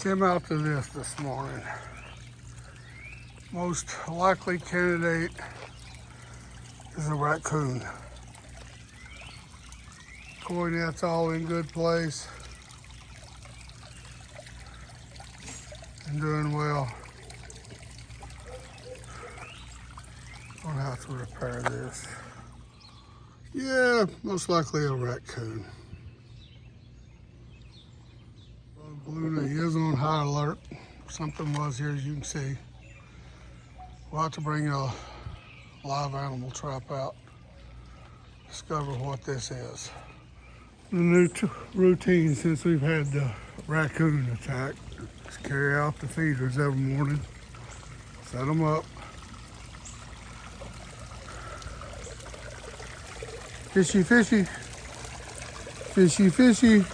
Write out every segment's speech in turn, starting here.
came out to this morning. Most likely candidate is a raccoon. Koi net's all in good place and doing well. Gonna have to repair this. Yeah, most likely a raccoon. Luna is on high alert. Something was here, as you can see. We'll have to bring a live animal trap out, discover what this is. The new routine since we've had the raccoon attack is carry out the feeders every morning, set them up. Fishy, fishy, fishy, fishy.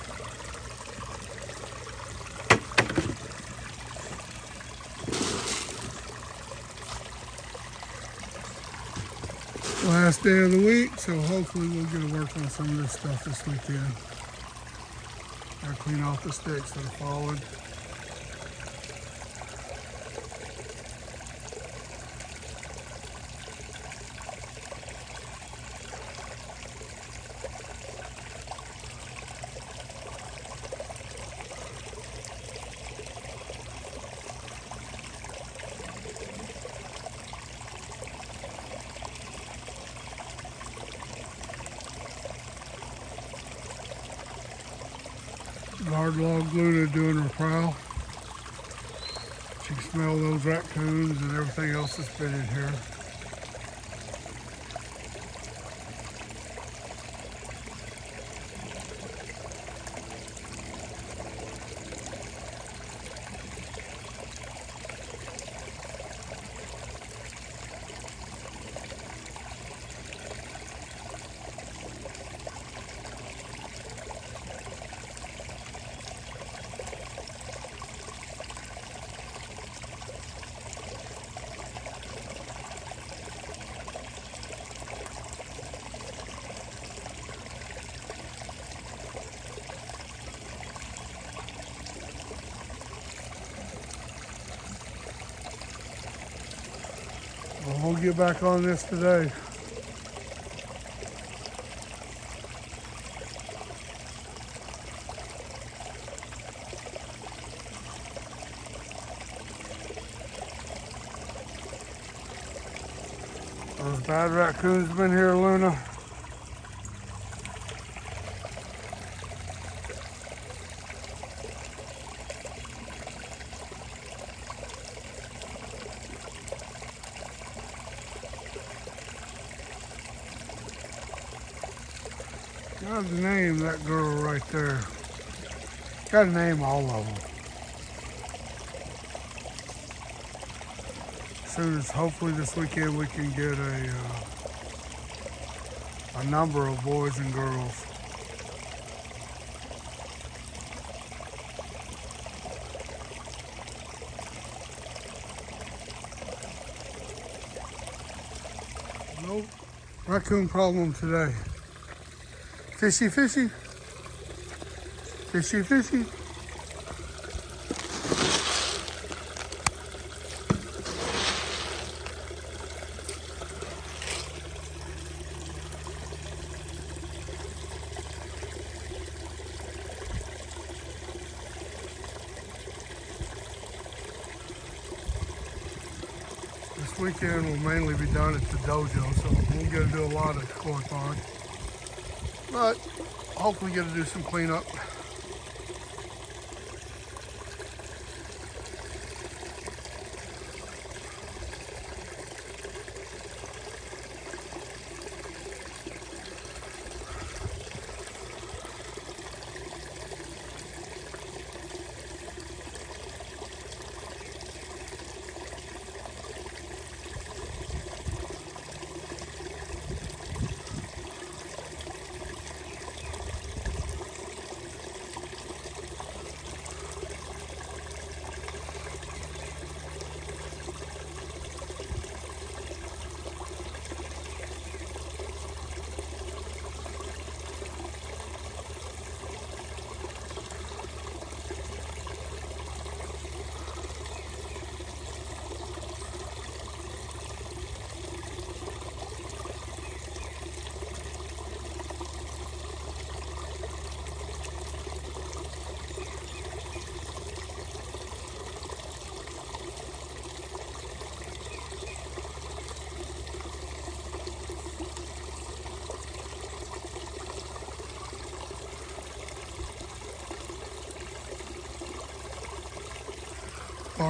Last day of the week, so hopefully we'll get to work on some of this stuff this weekend. Gotta clean off the sticks that are falling. Guard log Luna doing her prowl. She can smell those raccoons and everything else that's been in here. Well, we'll get back on this today. Those bad raccoons have been here, Luna. Got to name that girl right there. Got to name all of them. As soon as hopefully this weekend we can get a number of boys and girls. No raccoon problem today. Fishy, fishy. Fishy, fishy. This weekend will mainly be done at the dojo, so we won't get to do a lot of koi pond. But hopefully get to do some cleanup.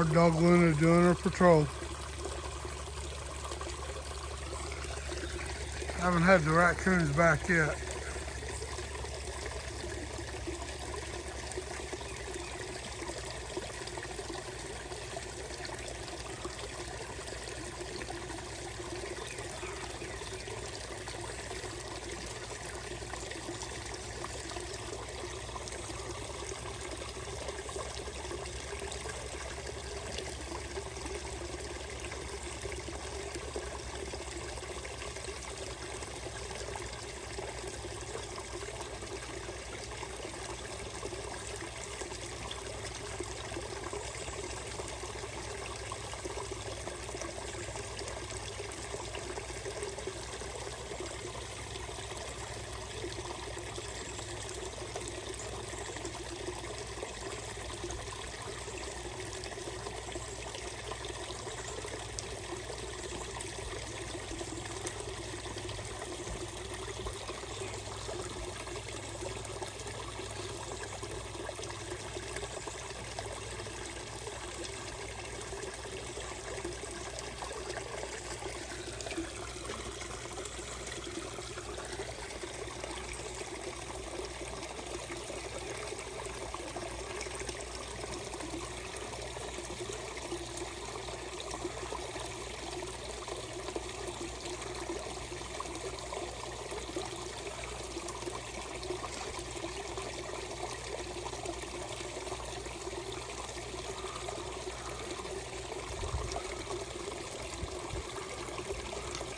Hard dog Luna doing her patrol. Haven't had the raccoons back yet.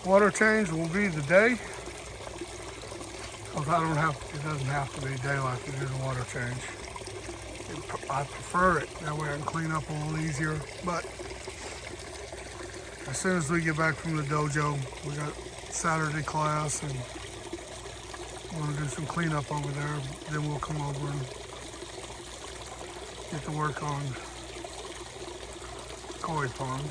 Water change will be the day, because it doesn't have to be daylight to do the water change. I prefer it, that way I can clean up a little easier. But as soon as we get back from the dojo, we got Saturday class and we're gonna do some cleanup over there. Then we'll come over and get to work on koi pond.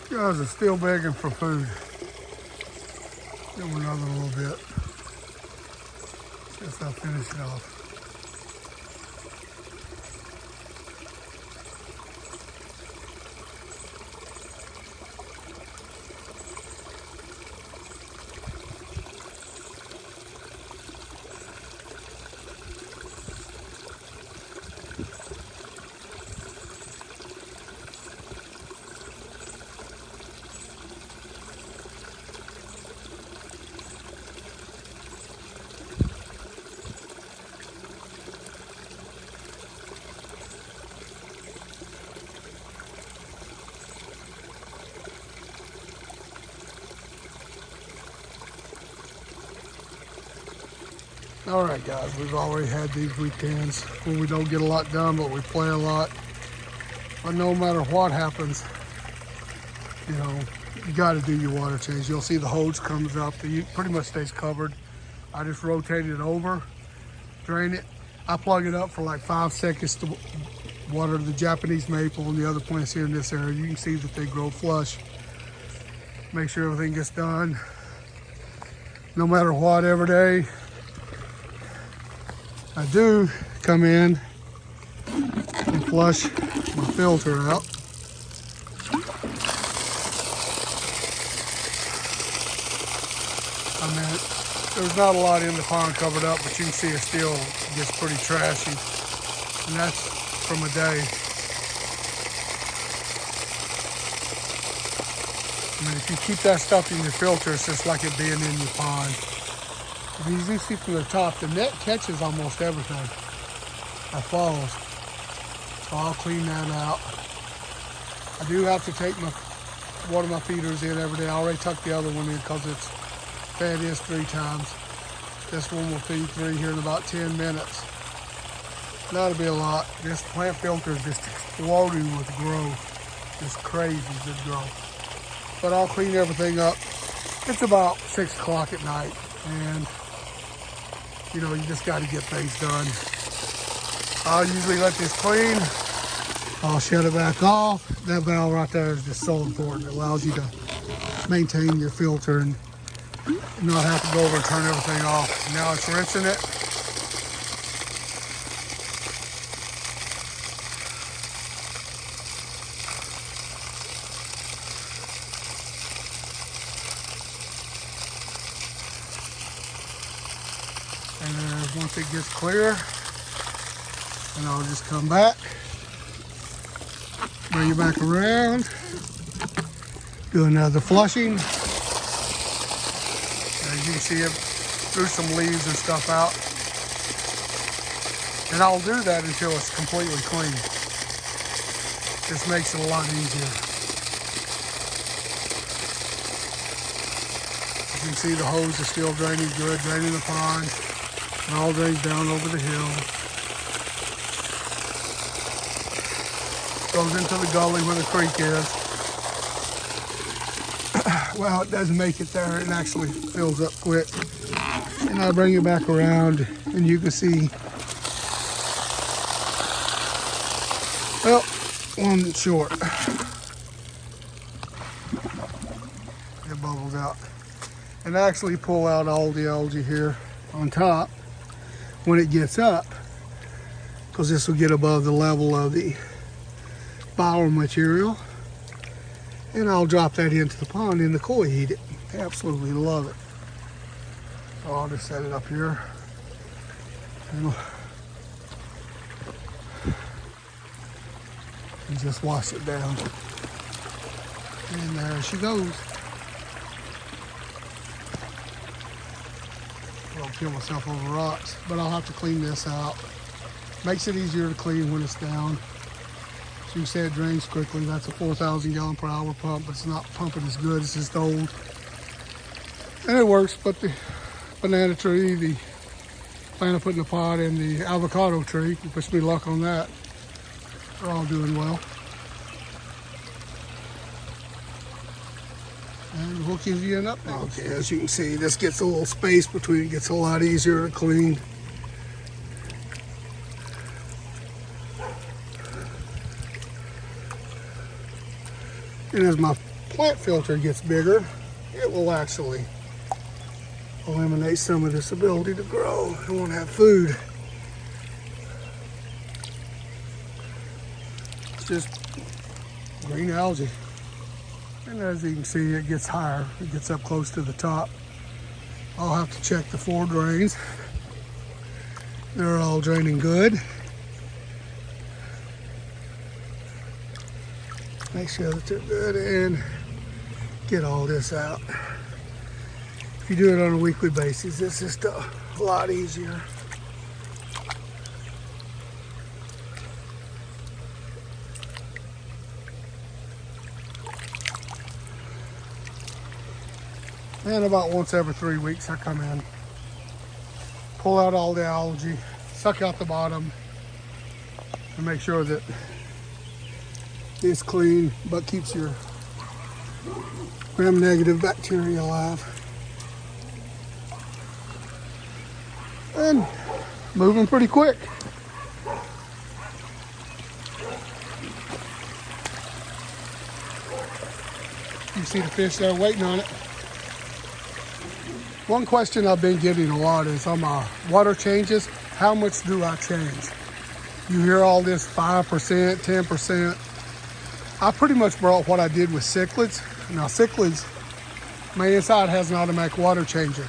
You guys are still begging for food. Give them another little bit. Guess I'll finish it off. All right, guys, we've already had these weekends where we don't get a lot done, but we play a lot. But no matter what happens, you know, you got to do your water change. You'll see the hose comes up. The ute pretty much stays covered. I just rotate it over, drain it. I plug it up for like 5 seconds to water the Japanese maple and the other plants here in this area. You can see that they grow flush. Make sure everything gets done. No matter what, every day, I do come in and flush my filter out. I mean, there's not a lot in the pond covered up, but you can see it still gets pretty trashy. And that's from a day. I mean, if you keep that stuff in your filter, it's just like it being in your pond. As you can see from the top, the net catches almost everything that falls. So I'll clean that out. I do have to take water my feeders in every day. I already tucked the other one in because it's fed this 3 times. This one will feed 3 here in about 10 minutes. That'll be a lot. This plant filter is just exploding with growth. Just crazy good growth. But I'll clean everything up. It's about 6 o'clock at night, and you know, you just got to get things done. I'll usually let this clean. I'll shut it back off. That valve right there is just so important. It allows you to maintain your filter and not have to go over and turn everything off. Now it's rinsing it. And then once it gets clear, and I'll just come back, bring it back around, do another flushing. As you can see, it threw some leaves and stuff out. And I'll do that until it's completely clean. Just makes it a lot easier. You can see the hose is still draining good, draining the pond. It all drains down over the hill. Goes into the gully where the creek is. Well, it doesn't make it there. It actually fills up quick. And I bring it back around, and you can see, well, one short. It bubbles out. And I actually pull out all the algae here on top when it gets up, because this will get above the level of the bottom material, and I'll drop that into the pond and the koi eat it. They absolutely love it. So I'll just set it up here and just wash it down, and there she goes. I'll kill myself over rocks, but I'll have to clean this out. Makes it easier to clean when it's down. So you say it drains quickly. That's a 4,000 gallon per hour pump, but it's not pumping as good. It's just old. And it works, but the banana tree, the plant I put in the pot, and the avocado tree, wish me luck on that, are all doing well. And we'll give you an update. Okay, as you can see, this gets a little space between. It gets a lot easier to clean. And as my plant filter gets bigger, it will actually eliminate some of this ability to grow. It won't have food. It's just green algae. And as you can see, it gets higher. It gets up close to the top. I'll have to check the 4 drains. They're all draining good. Make sure that they're good and get all this out. If you do it on a weekly basis, it's just a lot easier. And about once every 3 weeks I come in, pull out all the algae, suck out the bottom, and make sure that it's clean but keeps your gram-negative bacteria alive. And moving pretty quick. You see the fish there waiting on it. One question I've been getting a lot is on my water changes, how much do I change? You hear all this 5%, 10%. I pretty much brought what I did with cichlids. Now cichlids, my inside has an automatic water changer,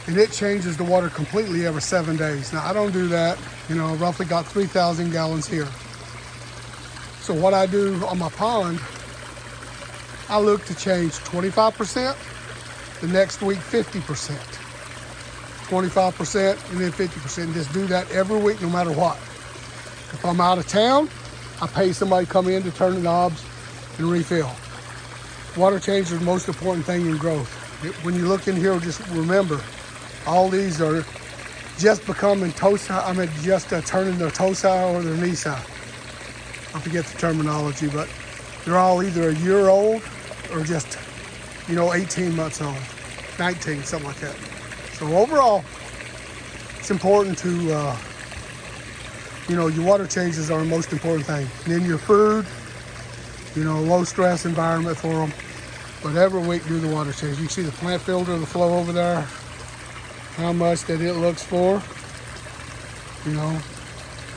and it changes the water completely every 7 days. Now I don't do that. You know, I've roughly got 3,000 gallons here. So what I do on my pond, I look to change 25%, the next week 50%. 25%, and then 50%. Just do that every week, no matter what. If I'm out of town, I pay somebody to come in to turn the knobs and refill. Water change is the most important thing in growth. When you look in here, just remember, all these are just becoming just turning their toe side or their knee side. I forget the terminology, but they're all either a year old or just, 18 months old, 19, something like that. So overall, it's important to, your water changes are the most important thing. And then your food, low stress environment for them. But every week do the water change. You can see the plant filter, the flow over there, how much that it looks for.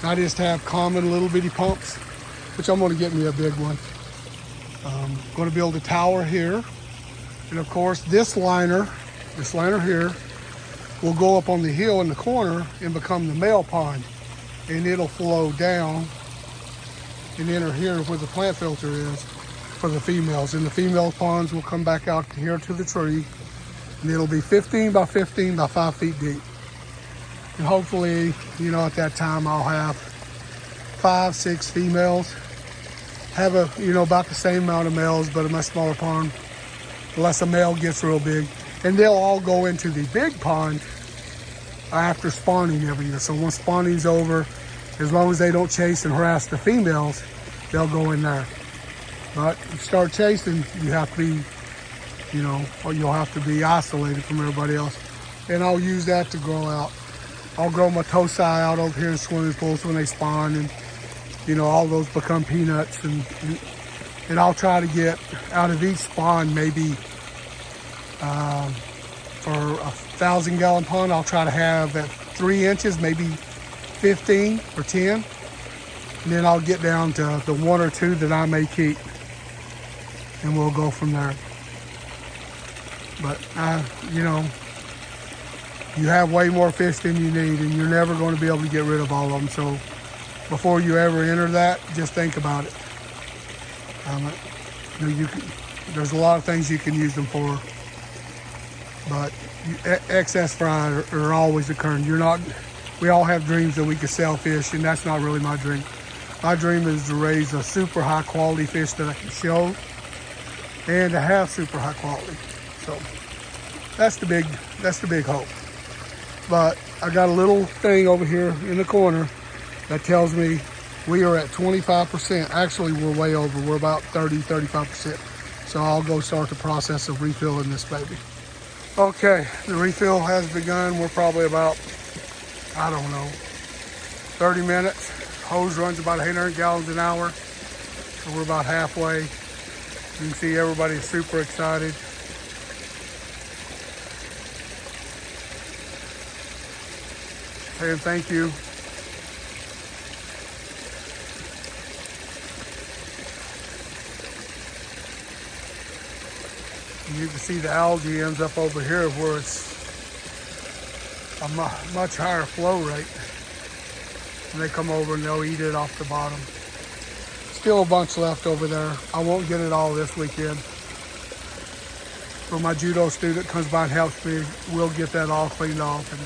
I just have common little bitty pumps, which I'm going to get me a big one. I'm going to build a tower here. And of course, this liner here will go up on the hill in the corner and become the male pond. And it'll flow down and enter here where the plant filter is for the females. And the female ponds will come back out here to the tree. And it'll be 15 by 15 by 5 feet deep. And hopefully, at that time I'll have 5, 6 females. Have about the same amount of males, but a much smaller pond, unless a male gets real big. And they'll all go into the big pond after spawning every year. So once spawning's over, as long as they don't chase and harass the females, they'll go in there. But if you start chasing, you have to be, or you'll have to be isolated from everybody else. And I'll use that to grow out. I'll grow my tosi out over here in swimming pools when they spawn, and all those become peanuts. And I'll try to get out of each spawn maybe for a 1,000-gallon pond, I'll try to have at 3 inches, maybe 15 or 10. And then I'll get down to the 1 or 2 that I may keep. And we'll go from there. But, you have way more fish than you need, and you're never going to be able to get rid of all of them. So before you ever enter that, just think about it. There's a lot of things you can use them for, but excess fry are always occurring. We all have dreams that we could sell fish, and that's not really my dream. My dream is to raise a super high quality fish that I can show and to have super high quality. So that's the big hope. But I got a little thing over here in the corner that tells me we are at 25%. Actually, we're way over. We're about 35%. So I'll go start the process of refilling this baby. Okay, the refill has begun. We're probably about, 30 minutes. Hose runs about 800 gallons an hour. So we're about halfway. You can see everybody's super excited. And thank you. And you can see the algae ends up over here where it's a much higher flow rate. And they come over and they'll eat it off the bottom. Still a bunch left over there. I won't get it all this weekend. But my judo student comes by and helps me. We'll get that all cleaned off. And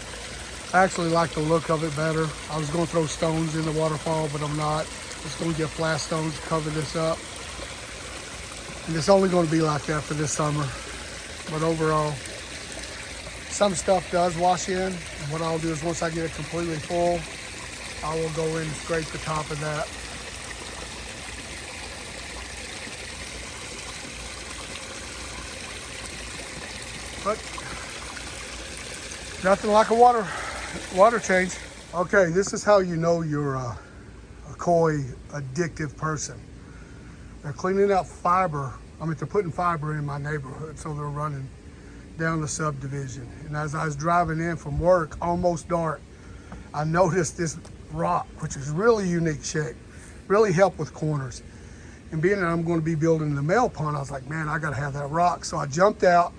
I actually like the look of it better. I was going to throw stones in the waterfall, but I'm not. Just going to get flat stones to cover this up. And it's only going to be like that for this summer. But overall, some stuff does wash in. And what I'll do is once I get it completely full, I will go in and scrape the top of that. But nothing like a water change. Okay, this is how you know you're a koi addictive person. They're cleaning out fiber. They're putting fiber in my neighborhood, so they're running down the subdivision. And as I was driving in from work, almost dark, I noticed this rock, which is really unique shape, really help with corners. And being that I'm going to be building the male pond, I was like, man, I got to have that rock. So I jumped out,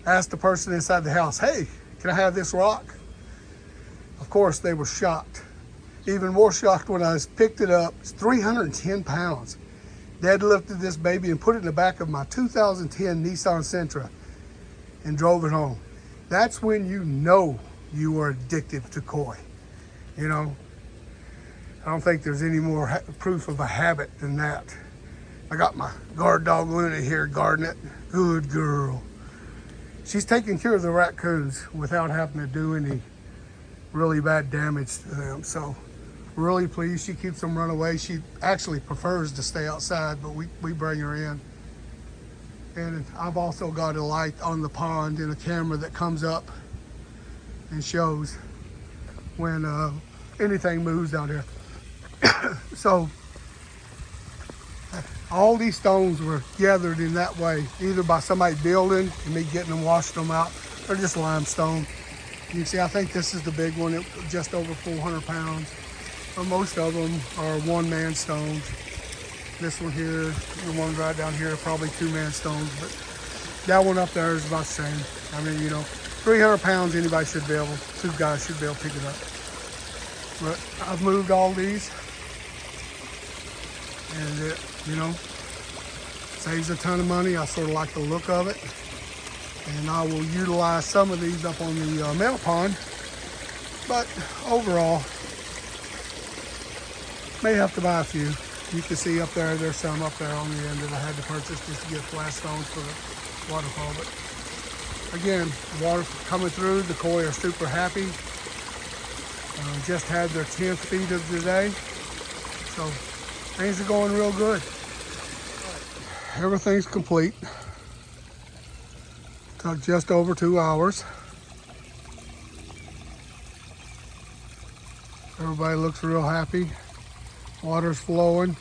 asked the person inside the house, hey, can I have this rock? Of course, they were shocked. Even more shocked when I picked it up. It's 310 pounds. Dad lifted this baby and put it in the back of my 2010 Nissan Sentra and drove it home. That's when you know you are addicted to koi. You know, I don't think there's any more proof of a habit than that. I got my guard dog Luna here guarding it. Good girl. She's taking care of the raccoons without having to do any really bad damage to them. So really pleased. She keeps them run away. She actually prefers to stay outside, but we bring her in. And I've also got a light on the pond and a camera that comes up and shows when anything moves down there. So all these stones were gathered in that way, either by somebody building and me getting them, washing them out, or just limestone. You can see, I think this is the big one, it just over 400 pounds. But most of them are one-man stones. This one here, the one right down here, probably two-man stones, but that one up there is about the same. I mean, you know, 300 pounds, anybody should be able, two guys should be able to pick it up. But I've moved all these, and it, you know, saves a ton of money. I sort of like the look of it. And I will utilize some of these up on the male pond. But overall, may have to buy a few. You can see up there, there's some up there on the end that I had to purchase just to get flat stones for the waterfall. But again, water coming through, the koi are super happy. Just had their 10th feed of the day. So things are going real good. Everything's complete. Took just over 2 hours. Everybody looks real happy. Water's flowing.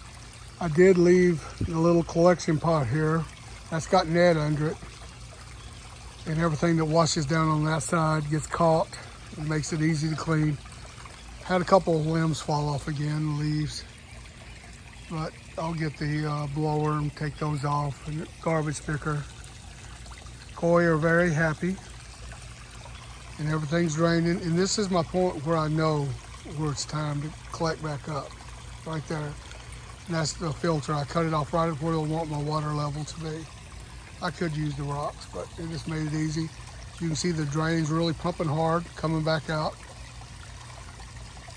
I did leave the little collection pot here. That's got net under it. And everything that washes down on that side gets caught. It makes it easy to clean. Had a couple of limbs fall off again, leaves. But I'll get the blower and take those off, and the garbage picker. Koi are very happy, and everything's draining. And this is my point where I know where it's time to collect back up, right there. And that's the filter. I cut it off right at where I want my water level to be. I could use the rocks, but it just made it easy. You can see the drain's really pumping hard, coming back out.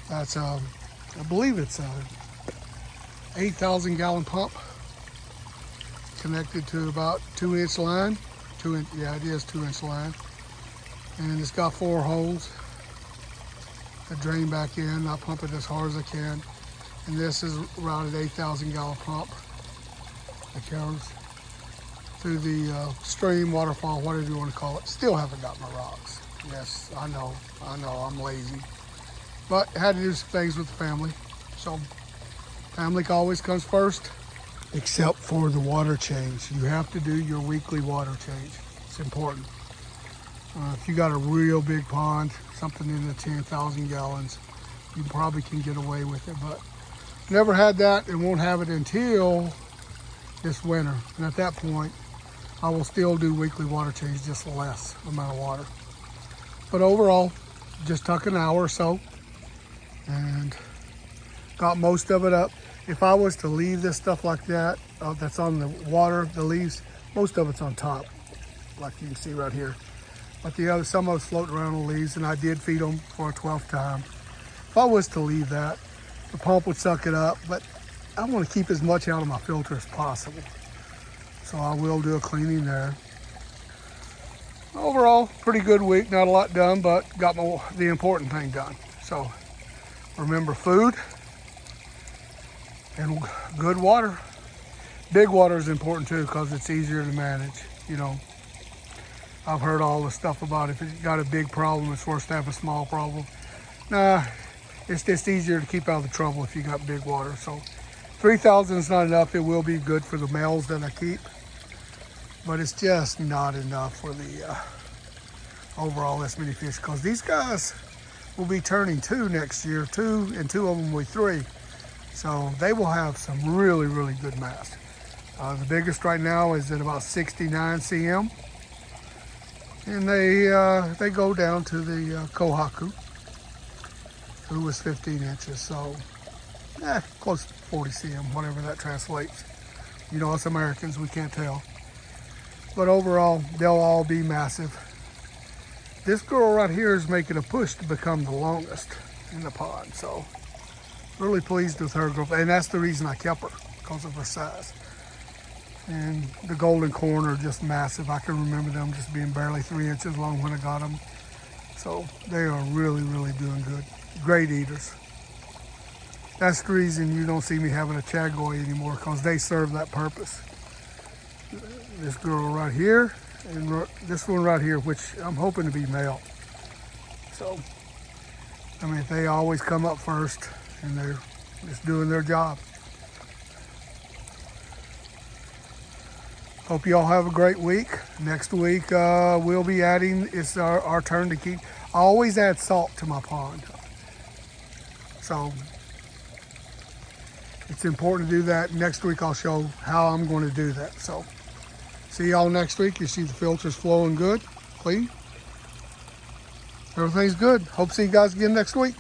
That's, I believe it's a 8,000 gallon pump connected to about 2-inch line. Yeah, it is 2-inch line. And it's got 4 holes that drain back in. I pump it as hard as I can. And this is routed 8,000 gallon pump that goes through the stream, waterfall, whatever you want to call it. Still haven't got my rocks. Yes, I know, I'm lazy. But had to do some things with the family. So family always comes first, except for the water change. You have to do your weekly water change. It's important. If you got a real big pond, something in the 10,000 gallons, you probably can get away with it. But never had that and won't have it until this winter. And at that point, I will still do weekly water change, just less amount of water. But overall, just took an hour or so and got most of it up. If I was to leave this stuff like that, that's on the water, the leaves, most of it's on top, like you can see right here. But the other, some of it's floating around on the leaves, and I did feed them for a 12th time. If I was to leave that, the pump would suck it up, but I want to keep as much out of my filter as possible. So I will do a cleaning there. Overall, pretty good week, not a lot done, but got the important thing done. So remember, food and good water. Big water is important too, because it's easier to manage. You know, I've heard all the stuff about if you got a big problem, it's worse to have a small problem. Nah, it's just easier to keep out of the trouble if you got big water. So 3,000 is not enough. It will be good for the males that I keep, but it's just not enough for the overall this many fish, because these guys will be turning 2 next year, 2, and 2 of them will be 3. So they will have some really, really good mass. The biggest right now is at about 69 cm. And they go down to the Kohaku, who was 15 inches. So close to 40 cm, whatever that translates. You know, us Americans, we can't tell. But overall, they'll all be massive. this girl right here is making a push to become the longest in the pond. So really pleased with her growth. And that's the reason I kept her, because of her size. And the golden corn are just massive. I can remember them just being barely 3 inches long when I got them. So they are really, really doing good. Great eaters. That's the reason you don't see me having a chagoy anymore, because they serve that purpose. This girl right here and this one right here, which I'm hoping to be male. So, I mean, they always come up first and they're just doing their job. Hope you all have a great week. Next week we'll be adding, it's our turn to keep, I always add salt to my pond. So it's important to do that. Next week I'll show how I'm going to do that. So see y'all next week. You see the filters flowing good, clean. Everything's good. Hope to see you guys again next week.